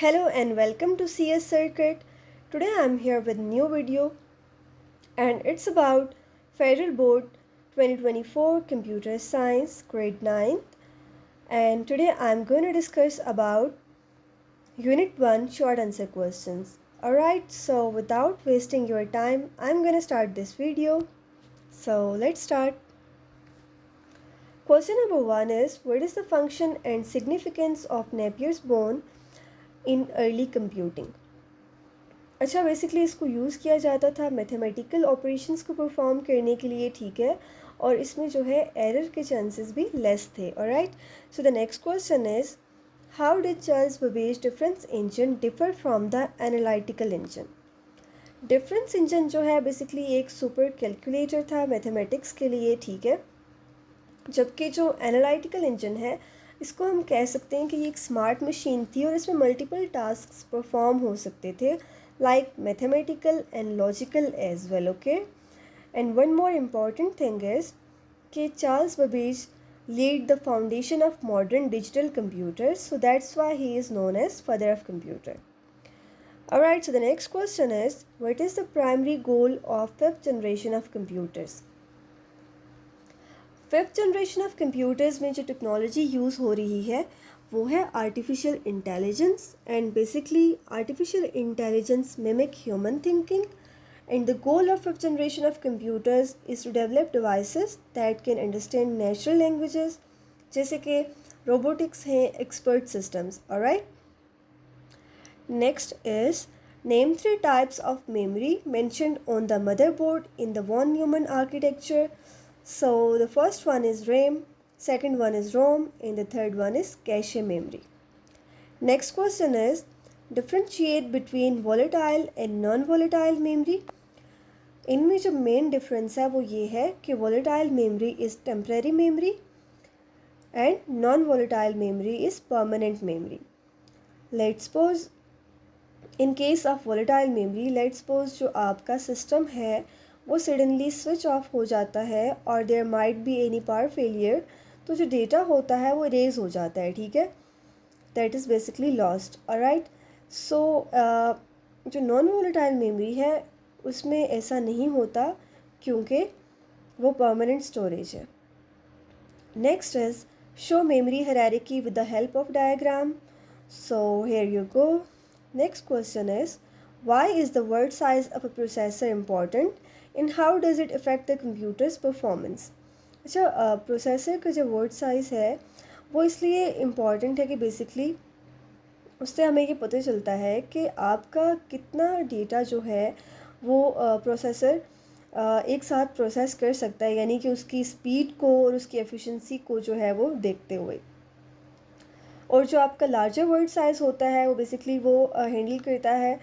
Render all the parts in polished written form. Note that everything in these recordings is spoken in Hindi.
Hello and welcome to CS Circuit. Today I'm here with new video and it's about Federal Board 2024 Computer Science grade 9, and today I'm going to discuss about Unit 1 short answer questions. Alright, so without wasting your time, I'm going to start this video. So let's start. Question number 1 is, what is the function and significance of Napier's bone in early computing? अच्छा, बेसिकली इसको यूज़ किया जाता था मैथमेटिकल ऑपरेशंस को परफॉर्म करने के लिए, ठीक है, और इसमें जो है एरर के चांसेस भी लेस थे. Alright, so the next question is, how did Charles Babbage difference engine differ from the analytical engine? Difference engine जो है बेसिकली एक सुपर कैलकुलेटर था मैथमेटिक्स के लिए, ठीक है, जबकि जो एनालिटिकल इंजन है इसको हम कह सकते हैं कि ये एक स्मार्ट मशीन थी और इसमें मल्टीपल टास्क परफॉर्म हो सकते थे, like mathematical and logical as well. Okay, and one more important thing is that Charles Babbage laid the foundation of modern digital computers, so that's why he is known as father of computer. Alright, so the next question is, what is the primary goal of fifth generation of computers? Fifth generation of computers में जो टेक्नोलॉजी यूज़ हो रही है वो है artificial intelligence, and basically artificial intelligence mimic human thinking, and the goal of fifth generation of computers is to develop devices that can understand natural languages, जैसे कि रोबोटिक्स हैं, expert systems. Alright, next is, name 3 types of memory mentioned on the motherboard in the von Neumann architecture. So the first one is RAM, second one is ROM, and the third one is cache memory. Next question is, differentiate between volatile and non-volatile memory. इनमें जो मेन डिफरेंस है वो ये है कि volatile memory is temporary memory and non-volatile memory is permanent memory. Let's suppose in case of volatile memory, let's suppose जो आपका सिस्टम है वो सडनली स्विच ऑफ हो जाता है और there might be any power failure, तो जो डेटा होता है वो इरेज हो जाता है, ठीक है, that is basically lost. Alright, so जो नॉन वोलेटाइल मेमोरी है उसमें ऐसा नहीं होता क्योंकि वो परमानेंट स्टोरेज है. Next is, show memory hierarchy with the help of diagram. So here you go. Next question is, why is the word size of a processor important and how does it affect the computers performance? अच्छा, प्रोसेसर का जो वर्ड साइज़ है वो इसलिए इम्पॉर्टेंट है कि बेसिकली उससे हमें ये पता चलता है कि आपका कितना डेटा जो है वो प्रोसेसर एक साथ प्रोसेस कर सकता है, यानी कि उसकी स्पीड को और उसकी एफिशिएंसी को जो है वो देखते हुए. और जो आपका लार्जर वर्ड साइज़ होता है वो बेसिकली वो हैंडल करता है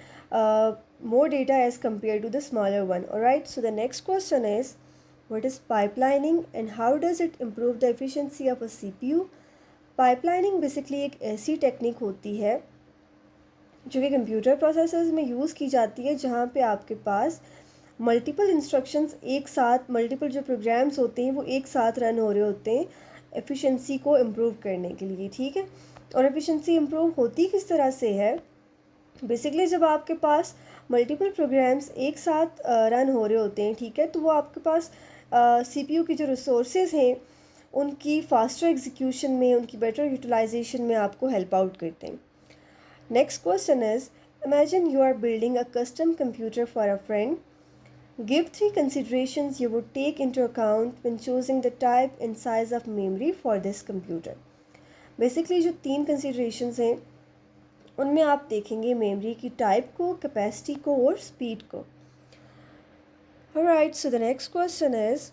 more data as compared to the smaller one. Alright, so the next question is, what is pipelining and how does it improve the efficiency of a CPU? Pipelining basically एक ऐसी टेक्निक होती है जो कि कंप्यूटर प्रोसेसर्स में यूज़ की जाती है, जहाँ पे आपके पास मल्टीपल इंस्ट्रक्शंस एक साथ, मल्टीपल जो प्रोग्राम्स होते हैं वो एक साथ रन हो रहे होते हैं एफिशिएंसी को इम्प्रूव करने के लिए, ठीक है. और एफिशिएंसी इम्प्रूव होती किस तरह से है? बेसिकली जब आपके पास मल्टीपल प्रोग्राम्स एक साथ रन हो रहे होते हैं, ठीक है, तो वो आपके पास सीपीयू की जो रिसोर्सेज हैं उनकी फास्टर एग्जीक्यूशन में, उनकी बेटर यूटिलाइजेशन में आपको हेल्प आउट करते हैं. Next question is, imagine you are building a custom computer for a friend. Give 3 considerations you would take into account when choosing the type and size of memory for this computer. Basically जो 3 considerations हैं उनमें आप देखेंगे मेमोरी की टाइप को, कैपेसिटी को और स्पीड को. Alright, so the next question is,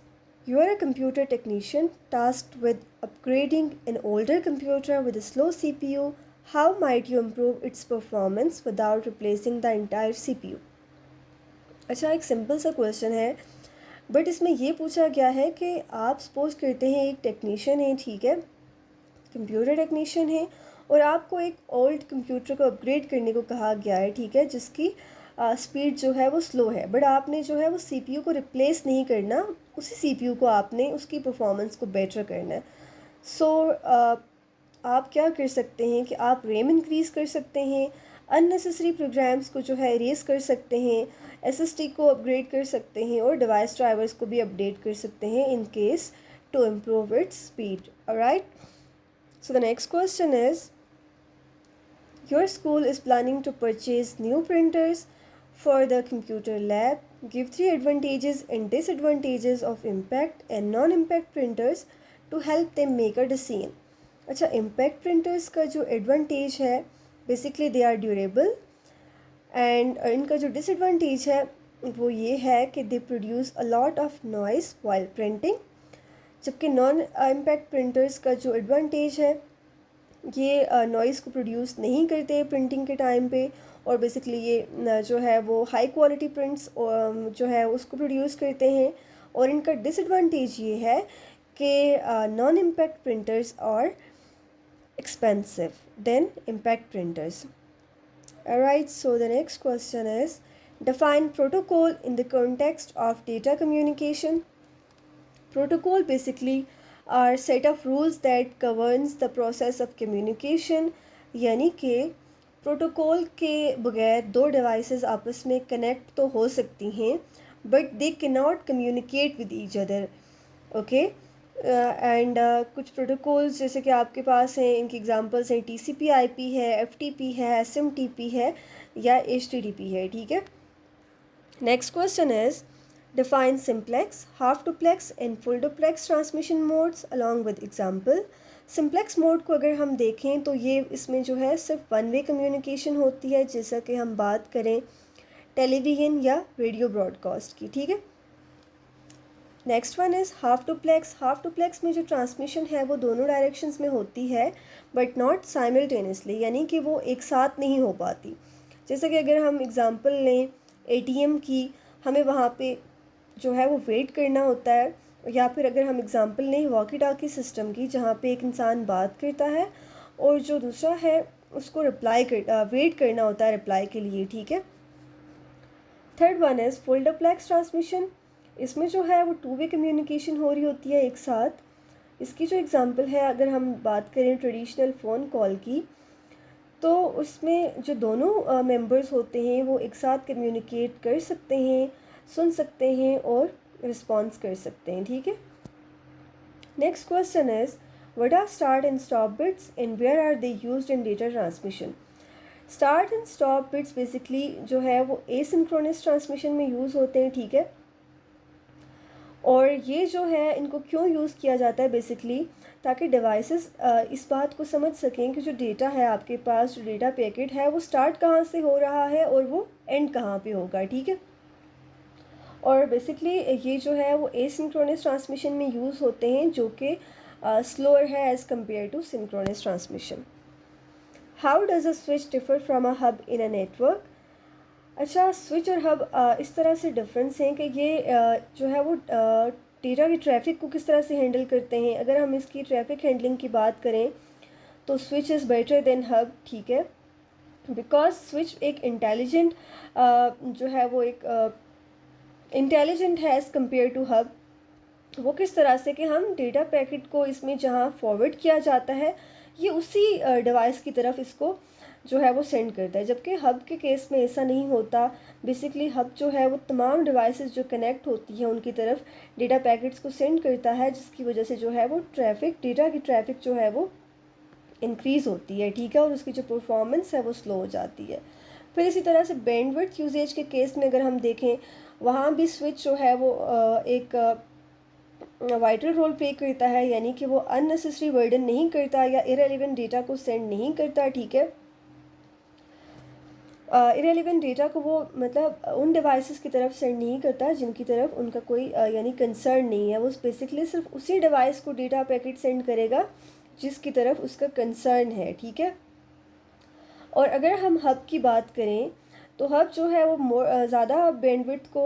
you are a computer technician tasked with upgrading an older computer with a slow CPU. How might you improve its performance without replacing the entire CPU? अच्छा, एक सिंपल सा क्वेश्चन है, बट इसमें ये पूछा गया है कि आप सपोज करते हैं एक टेक्नीशियन है, ठीक है, कंप्यूटर टेक्नीशियन है, और आपको एक ओल्ड कंप्यूटर को अपग्रेड करने को कहा गया है, ठीक है, जिसकी स्पीड जो है वो स्लो है, बट आपने जो है वो सीपीयू को रिप्लेस नहीं करना, उसी सीपीयू को आपने उसकी परफॉर्मेंस को बेटर करना है. सो आप क्या कर सकते हैं कि आप रैम इंक्रीज़ कर सकते हैं, अननेसेसरी प्रोग्राम्स को जो है इरेज कर सकते हैं, एसएसडी को अपग्रेड कर सकते हैं और डिवाइस ड्राइवर्स को भी अपडेट कर सकते हैं in case to improve its speed. Alright, so the next question is, your school is planning to purchase new printers for the computer lab. Give 3 advantages and disadvantages of impact and non-impact printers to help them make a decision. अच्छा, impact printers का जो advantage है, basically they are durable, and इनका जो disadvantage है वो ये है कि they produce a lot of noise while printing. जबकि non-impact printers का जो advantage है, ये नॉइज़ को प्रोड्यूस नहीं करते प्रिंटिंग के टाइम पे, और बेसिकली ये जो है वो हाई क्वालिटी प्रिंट्स जो है उसको प्रोड्यूस करते हैं. और इनका डिसएडवांटेज ये है कि non impact printers are expensive than impact printers. Alright, so the next question is, define protocol in the context of data communication. Protocol basically are set of rules that governs the process of communication. यानी कि प्रोटोकॉल के बगैर दो डिवाइसेस आपस में कनेक्ट तो हो सकती हैं but they can not communicate with each other. Okay, and कुछ प्रोटोकॉल्स जैसे कि आपके पास हैं, इनकी एग्जांपल्स हैं TCP/IP है, FTP है, SMTP है या HTTP है. ठीक है, next question is, define simplex, half duplex and full duplex transmission modes along with example. Simplex mode को अगर हम देखें तो ये इसमें जो है सिर्फ वन वे कम्युनिकेशन होती है, जैसा कि हम बात करें टेलीविज़न या रेडियो ब्रॉडकास्ट की. ठीक है, next one is half duplex. Half duplex में जो ट्रांसमिशन है वो दोनों डायरेक्शंस में होती है बट नॉट साइमल्टेनियसली, यानी कि वो एक साथ नहीं हो पाती. जैसे कि अगर हम एग्ज़ाम्पल लें ATM की, हमें वहाँ पे जो है वो वेट करना होता है, या फिर अगर हम एग्ज़ाम्पल लें वॉकी टॉकी सिस्टम की, जहाँ पे एक इंसान बात करता है और जो दूसरा है उसको वेट करना होता है रिप्लाई के लिए. ठीक है, third one is full duplex transmission. इसमें जो है वो टू वे कम्युनिकेशन हो रही होती है एक साथ. इसकी जो एग्ज़ाम्पल है, अगर हम बात करें ट्रेडिशनल फ़ोन कॉल की, तो उसमें जो दोनों मेंबर्स होते हैं वो एक साथ कम्युनिकेट कर सकते हैं, सुन सकते हैं और रिस्पॉन्स कर सकते हैं. ठीक है, next question is, what are start and stop bits and where are they used in data transmission. Start and stop bits basically जो है वो एसिंक्रोनस ट्रांसमिशन में यूज़ होते हैं. ठीक है, और ये जो है इनको क्यों यूज़ किया जाता है, बेसिकली ताकि डिवाइसेस इस बात को समझ सकें कि जो डेटा है आपके पास, जो डेटा पैकेट है वो स्टार्ट कहाँ से हो रहा है और वो एंड कहाँ पे होगा. ठीक है, और बेसिकली ये जो है वो एसिंक्रोनस ट्रांसमिशन में यूज़ होते हैं, जो कि स्लोअर है as compare to synchronous transmission. How does a switch differ from a hub in a network. अच्छा, स्विच और हब इस तरह से डिफरेंस हैं कि ये जो है वो डेटा की ट्रैफिक को किस तरह से हैंडल करते हैं. अगर हम इसकी ट्रैफिक हैंडलिंग की बात करें तो switch is better than hub. ठीक है, बिकॉज स्विच एक इंटेलिजेंट जो है वो एक इंटेलिजेंट है एज़ कम्पेयर टू हब. वो किस तरह से कि हम डेटा पैकेट को इसमें जहाँ फॉरवर्ड किया जाता है ये उसी डिवाइस की तरफ इसको जो है वो सेंड करता है, जबकि हब के केस में ऐसा नहीं होता. बेसिकली हब जो है वो तमाम डिवाइसेस जो कनेक्ट होती हैं उनकी तरफ डेटा पैकेट्स को सेंड करता है, जिसकी वजह से जो है वो डेटा की ट्रैफिक जो है वो इंक्रीज़ होती है. ठीक है, और उसकी जो परफॉर्मेंस है वो स्लो हो जाती है. फिर इसी तरह से बैंडविड्थ यूजेज के केस में अगर हम देखें, वहाँ भी स्विच जो है वो एक वाइटल रोल प्ले करता है, यानी कि वो अननेसेसरी बर्डन नहीं करता या इरेलीवेंट डेटा को सेंड नहीं करता. ठीक है, इरेलीवेंट डेटा को वो मतलब उन डिवाइसेस की तरफ सेंड नहीं करता जिनकी तरफ उनका कोई यानी कंसर्न नहीं है. वो बेसिकली सिर्फ उसी डिवाइस को डेटा पैकेट सेंड करेगा जिसकी तरफ उसका कंसर्न है. ठीक है, और अगर हम हब की बात करें तो हब जो है वो ज़्यादा बैंडविड्थ को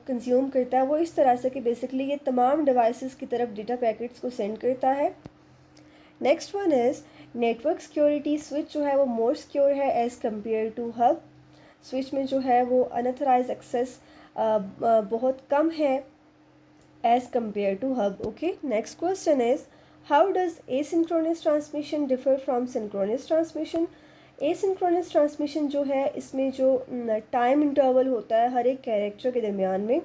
कंज्यूम करता है. वो इस तरह से कि बेसिकली ये तमाम डिवाइसेस की तरफ डेटा पैकेट्स को सेंड करता है. Next one is network security. Switch जो है वो मोर सिक्योर है as compare to hub. Switch में जो है वो अनऑथराइज्ड एक्सेस बहुत कम है as compare to hub. Okay, next question is, how does asynchronous transmission differ from synchronous transmission? Asynchronous transmission जो है, इसमें जो टाइम इंटरवल होता है हर एक कैरेक्टर के दरमियान में,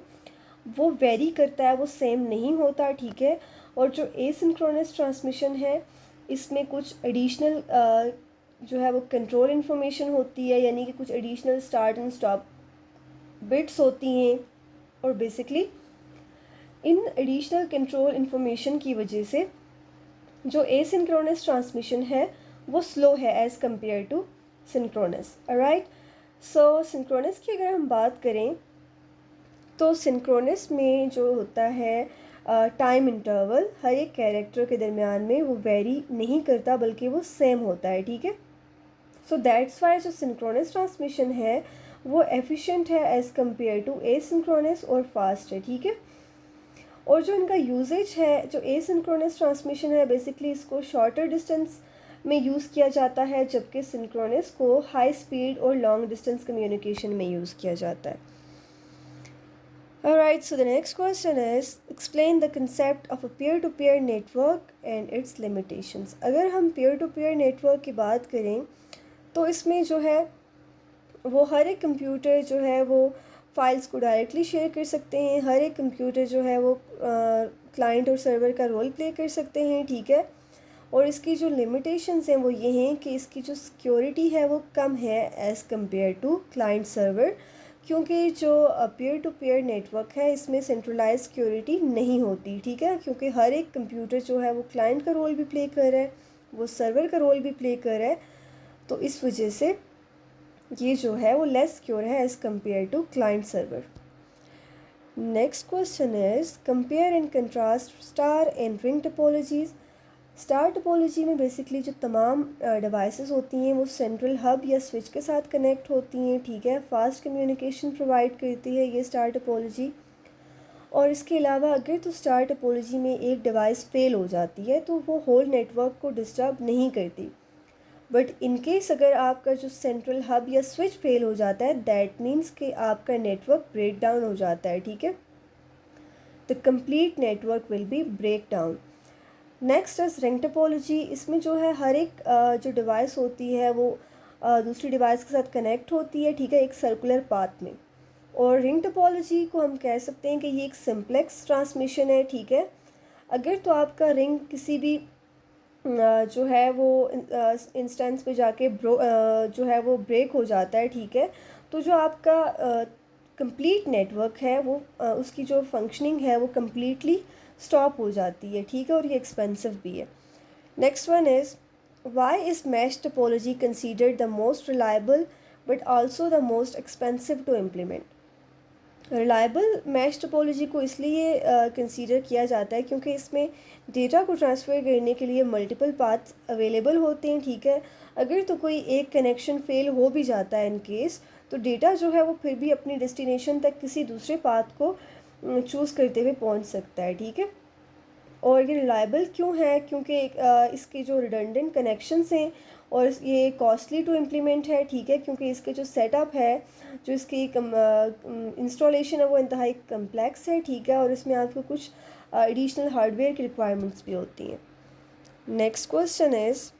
वो वेरी करता है, वो सेम नहीं होता, ठीक है। और जो एसिंक्रोनस ट्रांसमिशन है, इसमें कुछ एडिशनल जो है वो कंट्रोल इन्फॉर्मेशन होती है, यानी कि कुछ additional start and stop bits होती हैं। और basically in additional control information की वजह से जो एसिंक्रोनस ट्रांसमिशन है वो स्लो है as compare to synchronous. Alright, so synchronous की अगर हम बात करें तो सिंक्रोनस में जो होता है टाइम इंटरवल हर एक कैरेक्टर के दरमियान में वो वेरी नहीं करता, बल्कि वो सेम होता है, ठीक है। सो दैट्स वाई जो सिंक्रोनस ट्रांसमिशन है वो एफिशिएंट है एज़ कम्पेयर टू एसिंक्रोनस और फास्ट है, ठीक है। और जो इनका यूजेज है, जो एसिंक्रोनस ट्रांसमिशन है, बेसिकली इसको शॉर्टर डिस्टेंस में यूज़ किया जाता है, जबकि सिंक्रोनस को हाई स्पीड और लॉन्ग डिस्टेंस कम्युनिकेशन में यूज़ किया जाता है। Alright, so the next question is explain the concept of a peer-to-peer network and its limitations. अगर हम peer-to-peer network की बात करें तो इसमें जो है वो हर एक कंप्यूटर जो है वो फाइल्स को डायरेक्टली शेयर कर सकते हैं, हर एक कंप्यूटर जो है वो क्लाइंट और सर्वर का रोल प्ले कर सकते हैं, ठीक है। और इसकी जो लिमिटेशंस हैं वो ये हैं कि इसकी जो सिक्योरिटी है वो कम है as compare to client server, क्योंकि जो पीयर टू पीयर नेटवर्क है इसमें सेंट्रलाइज सिक्योरिटी नहीं होती, ठीक है। क्योंकि हर एक कंप्यूटर जो है वो क्लाइंट का रोल भी प्ले कर रहा है, वो सर्वर का रोल भी प्ले कर रहा है, तो इस वजह से ये जो है वो लेस सिक्योर है as compare to client server. Next question is compare and contrast star and ring topologies. Star topology में बेसिकली जो तमाम डिवाइसेस होती हैं वो सेंट्रल हब या स्विच के साथ कनेक्ट होती हैं, ठीक है। फास्ट कम्युनिकेशन प्रोवाइड करती है ये स्टार टोपोलॉजी। और इसके अलावा अगर तो स्टार टोपोलॉजी में एक डिवाइस फेल हो जाती है तो वो होल नेटवर्क को डिस्टर्ब नहीं करती, बट इनकेस अगर आपका जो सेंट्रल हब या स्विच फेल हो जाता है, दैट मीन्स कि आपका नेटवर्क ब्रेक डाउन हो जाता है, ठीक है। The complete network will be break down. Next is ring topology. इसमें जो है हर एक जो डिवाइस होती है वो दूसरी डिवाइस के साथ कनेक्ट होती है, ठीक है, एक सर्कुलर पाथ में। और रिंग टोपोलॉजी को हम कह सकते हैं कि ये एक सिंप्लेक्स ट्रांसमिशन है, ठीक है। अगर तो आपका रिंग किसी भी जो है वो इंस्टेंस पे जाके जो है वो ब्रेक हो जाता है, ठीक है, तो जो आपका कंप्लीट नेटवर्क है वो उसकी जो फंक्शनिंग है वो कम्प्लीटली स्टॉप हो जाती है, ठीक है। और ये एक्सपेंसिव भी है। Next one is why is mesh topology considered the most reliable but also the most expensive to implement. Reliable mesh topology को इसलिए कंसीडर किया जाता है क्योंकि इसमें डेटा को ट्रांसफ़र करने के लिए मल्टीपल पाथ्स अवेलेबल होते हैं, ठीक है। अगर तो कोई एक कनेक्शन फेल हो भी जाता है इन केस, तो डेटा जो है वो फिर भी अपनी डेस्टिनेशन तक किसी दूसरे पाथ को चूज़ करते हुए पहुंच सकता है, ठीक है। और ये रिलायबल क्यों है? क्योंकि इसके जो रिडंडेंट कनेक्शंस हैं और ये कॉस्टली टू इम्प्लीमेंट है, ठीक है, क्योंकि इसके जो सेटअप है, जो इसकी इंस्टॉलेशन है वो इंतहाई कम्प्लेक्स है, ठीक है। और इसमें आपको कुछ एडिशनल हार्डवेयर की रिक्वायरमेंट्स भी होती हैं। Next question is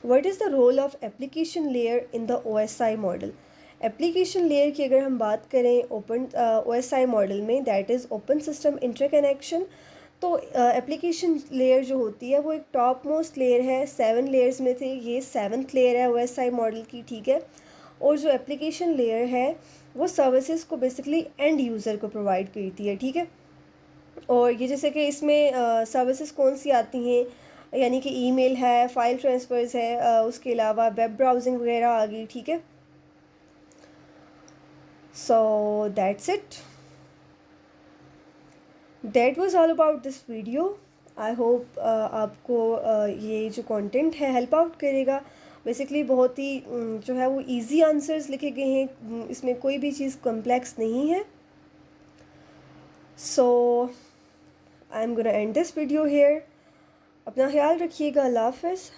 what is the role of application layer in the OSI model. Application layer की अगर हम बात करें ओपन OSI मॉडल में, that is open system interconnection. तो एप्लीकेशन लेयर जो होती है वो एक टॉप मोस्ट लेयर है, 7 लेयर्स में से ये 7th लेयर है OSI मॉडल की, ठीक है। और जो एप्लीकेशन लेयर है वो सर्विसेज को बेसिकली एंड यूज़र को प्रोवाइड करती है, ठीक है। और ये जैसे कि इसमें सर्विसेज कौन सी आती हैं, यानी कि ईमेल है, फाइल ट्रांसफ़र्स है, उसके अलावा वेब ब्राउजिंग वगैरह आ गई, ठीक है। So that's it, that was all about this video. I hope आपको ये जो कंटेंट है हेल्प आउट करेगा। बेसिकली बहुत ही जो है वो इजी आंसर्स लिखे गए हैं, इसमें कोई भी चीज़ कॉम्प्लेक्स नहीं है। So I am gonna end this video here. अपना ख्याल रखिएगा। अल्लाह हाफ़िज़।